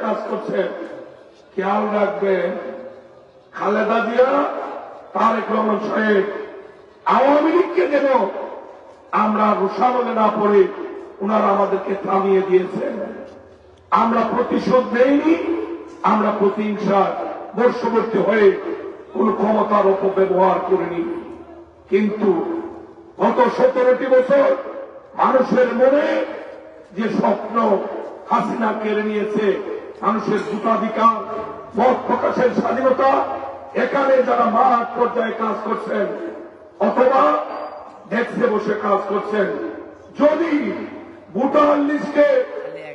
কাজ করছেন, খেয়াল রাখবেন খালেদা জিয়া, তারেক রহমান সাহেব, আওয়ামী লীগকে যেন আমরা রোষানলে না পড়ে ওনারা আমাদেরকে থামিয়ে দিয়েছেন। আমরা প্রতিশোধ নেইনি, আমরা প্রতিহিংসার বর্ষবর্তী হয়ে কোন ক্ষমতার অপব্যবহার করিনি। কিন্তু গত 17টি বছর মানুষের মনে যে স্বপ্ন হাসিনা কেড়ে নিয়েছে, মানুষের ভোটাধিকার, মত প্রকাশের স্বাধীনতা, এখানে যারা মাঠ পর্যায়ে কাজ করছেন অথবা ডেস্কে বসে কাজ করছেন, যদি ভোটার লিস্টে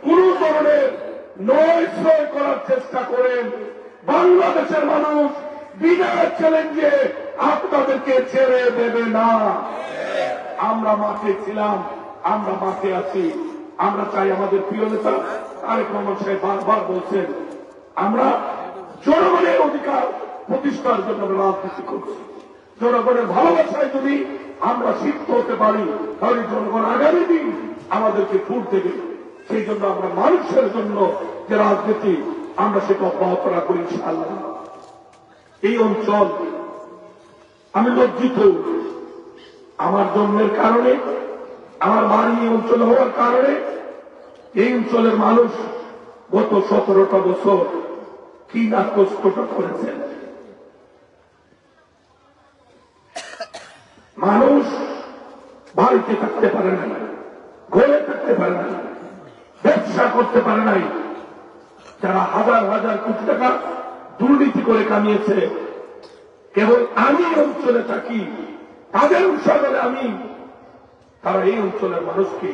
কোন ধরনের নয় করার চেষ্টা করেন, বাংলাদেশের মানুষ বিনা চ্যালেঞ্জে আপনাদেরকে ছেড়ে দেবে না। আমরা মাঠে ছিলাম, আমরা মাঠে আছি। আমরা চাই আমাদের প্রিয় নেতা তারেক রহমান সাহেব বারবার বলছেন, আমরা জনগণের অধিকার প্রতিষ্ঠার জন্য রাজনীতি করছি। জনগণের ভালোবাসায় যদি আমরা সিদ্ধ হতে পারি, তাহলে জনগণ আগামী দিন আমাদেরকে ভোট দেবে। সেই জন্য আমরা মানুষের জন্য যে রাজনীতি, আমরা সেটা অব্যাহত রাখবো ইনশাআল্লাহ। এই অঞ্চল, আমি লজ্জিত, আমার জন্মের কারণে, আমার বাড়ি এই অঞ্চলে হওয়ার কারণে এই অঞ্চলের মানুষ গত 17টা বছর কি না কষ্টটা করেছেন। মানুষ বাড়িতে থাকতে পারে না, ঘরে থাকতে পারে না, ব্যবসা করতে পারে নাই। যারা হাজার হাজার কোটি টাকা দুর্নীতি করে কামিয়েছে, কেবল আমি অঞ্চলে থাকি, তাদের উৎসাহে আমি, তারা এই অঞ্চলের মানুষকে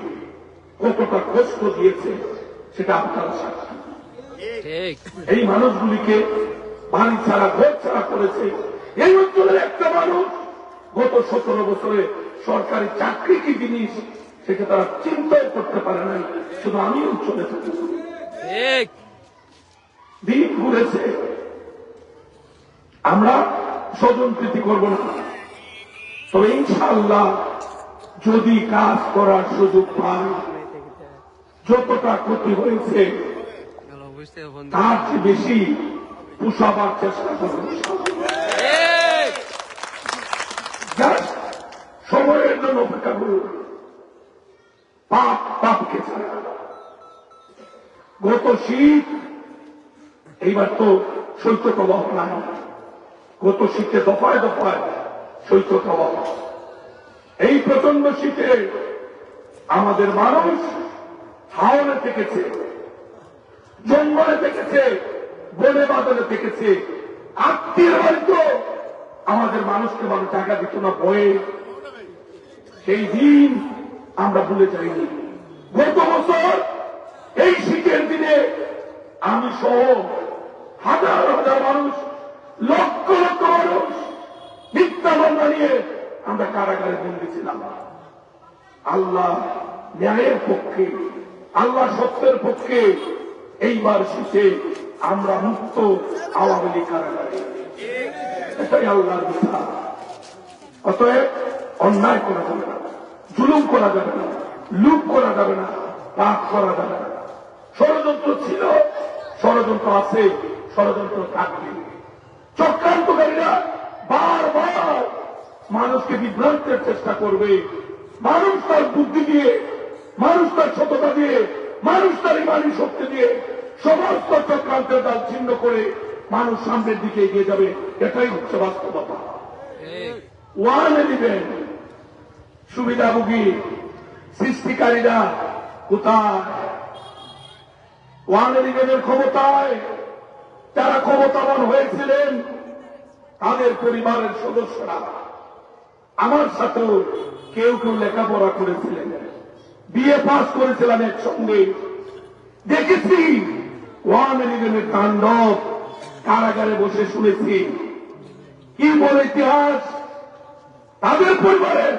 কতটা কষ্ট দিয়েছে সেটা আপনারা সাক্ষী। এই মানুষগুলিকে বাড়ি ছাড়া, ঘর ছাড়া করেছে। এই অঞ্চলের একটা মানুষ গত 17 বছরে সরকারি চাকরি কি জিনিস সেটা তারা চিন্তাই করতে পারে নাই। শুধু আমি অঞ্চলে থাকি, দিন ঘুরেছে। আমরা স্বজনপ্রীতি করব না, তবে ইনশাআল্লাহ যদি কাজ করার সুযোগ পাই, যতটা ক্ষতি হয়েছে তার চেয়ে বেশি পুষাবার চেষ্টা করব। সময়ের জন্য অপেক্ষা করুন। পাপ পাপকে ছাড়া। গত শীত, এইবার তো শৈত্যপ্রবাহ নাই, গত শীতে দফায় দফায় শৈত্যপ্রবাহ। এই প্রচন্ড শীতে আমাদের মানুষ হাওড়ে থেকেছে, জঙ্গলে থেকেছে, বনে বাদলে থেকেছে। আত্মীয় হয়তো আমাদের মানুষকে মানুষ টাকা দিত না ভয়ে। সেই দিন আমরা ভুলে যাইনি। গত বছর এই শীতের দিনে আমি সহ হাজার হাজার মানুষ, লক্ষ লক্ষ মানুষ মিথ্যা মামলা নিয়ে আমরা কারাগারে বন্দী ছিলাম। আল্লাহ ন্যায়ের পক্ষে, আল্লাহ সত্যের পক্ষে। এইবার শীতে আমরা মুক্ত আওয়ামী লীগ কারাগারে। এটাই আল্লাহর বিচার। অতএব অন্যায় করা যাবে না, জুলুম করা যাবে না, লুপ করা যাবে না, পাপ করা যাবে না। ষড়যন্ত্র ছিল, ষড়যন্ত্র আছে, ষড়যন্ত্র থাকবে। চক্রান্তকারীরা বারবার মানুষকে বিভ্রান্তের চেষ্টা করবে। মানুষ তার বুদ্ধি দিয়ে, মানুষ তার সততা দিয়ে, মানুষ তার ইমানি শক্তি দিয়ে সমস্ত চক্রান্তের দাল ছিন্ন করে মানুষ সামনের দিকে এগিয়ে যাবে। এটাই হচ্ছে বাস্তবতা। ওয়ানে দিবেন সুবিধাভোগী সৃষ্টিকারীরা কোথায়? ওয়ানে দিবেনের ক্ষমতায় যারা ক্ষমতাবান হয়েছিলেন তাদের পরিবারের সদস্যরা। আমার সাথেও কেউ কেউ লেখাপড়া করেছিলেন, বিএ পাস করেছিলাম একসঙ্গে। দেখেছি ওয়ান ইলেভেনের তাণ্ডব, কারাগারে বসে শুনেছি। কি বলে ইতিহাস? তাদের পরিবারের